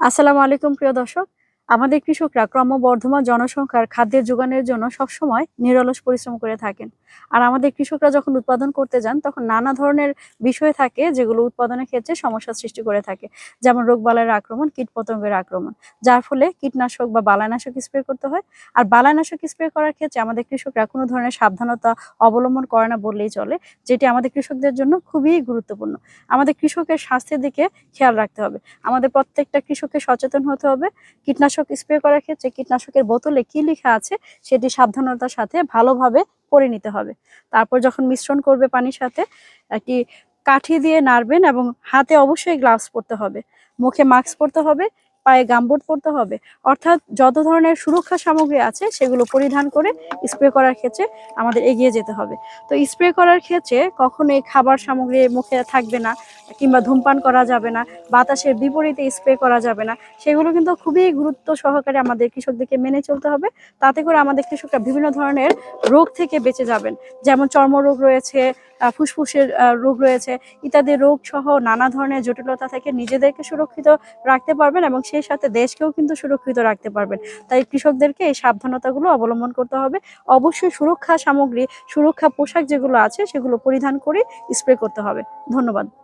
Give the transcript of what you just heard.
আসসালামু আলাইকুম প্রিয় দর্শক। আমাদের কৃষকরা ক্রমবর্ধমান জনসংখ্যার খাদ্যের যোগানের জন্য সবসময় নিরলস পরিশ্রম করে থাকেন। আর আমাদের কৃষকরা যখন উৎপাদন করতে যান তখন নানা ধরনের বিষয় থাকে যেগুলো উৎপাদনের ক্ষেত্রে সমস্যার সৃষ্টি করে থাকে। যেমন রোগবালাইয়ের আক্রমণ, কীটপতঙ্গের আক্রমণ। যার ফলে কীটনাশক বা বালাইনাশক স্প্রে করতে হয়। আর বালাইনাশক স্প্রে করার ক্ষেত্রে আমাদের কৃষকরা কোনো ধরনের সাবধানতা অবলম্বন করে না বললেই চলে, যেটি আমাদের কৃষকদের জন্য খুবই গুরুত্বপূর্ণ। আমাদের কৃষকের স্বাস্থ্যের দিকে খেয়াল রাখতে হবে। আমাদের প্রত্যেকটা কৃষককে সচেতন হতে হবে। কীটনাশক স্প্রে করার ক্ষেত্রে কীটনাশকের বোতলে কি লেখা আছে সেটি সাবধানতার সাথে ভালোভাবে পড়ে নিতে হবে। তারপর যখন মিশ্রণ করবে পানির সাথে একটি কাঠি দিয়ে নাড়বেন এবং হাতে অবশ্যই গ্লাভস পরতে হবে, মুখে মাস্ক পরতে হবে, পায়ে গামবুট পরতে হবে। অর্থাৎ যত ধরনের সুরক্ষা সামগ্রী আছে সেগুলো পরিধান করে স্প্রে করার ক্ষেত্রে আমাদের এগিয়ে যেতে হবে। তো স্প্রে করার ক্ষেত্রে কখনোই খাবার সামগ্রী মুখে থাকবে না, কিংবা ধূমপান করা যাবে না, বাতাসের বিপরীতে স্প্রে করা যাবে না। সেগুলো কিন্তু খুবই গুরুত্ব সহকারে আমাদের কৃষকদেরকে মেনে চলতে হবে। তাতে করে আমাদের কৃষকরা বিভিন্ন ধরনের রোগ থেকে বেঁচে যাবেন। যেমন চর্মরোগ রয়েছে, ফুসফুসের রোগ রয়েছে, ইত্যাদি রোগ সহ নানা ধরনের জটিলতা থেকে নিজেদেরকে সুরক্ষিত রাখতে পারবেন এবং সেই সাথে দেশকেও কিন্তু সুরক্ষিত রাখতে পারবেন। তাই কৃষকদেরকে এই সাবধানতাগুলো অবলম্বন করতে হবে। অবশ্যই সুরক্ষা সামগ্রী, সুরক্ষা পোশাক যেগুলো আছে সেগুলো পরিধান করে স্প্রে করতে হবে। ধন্যবাদ।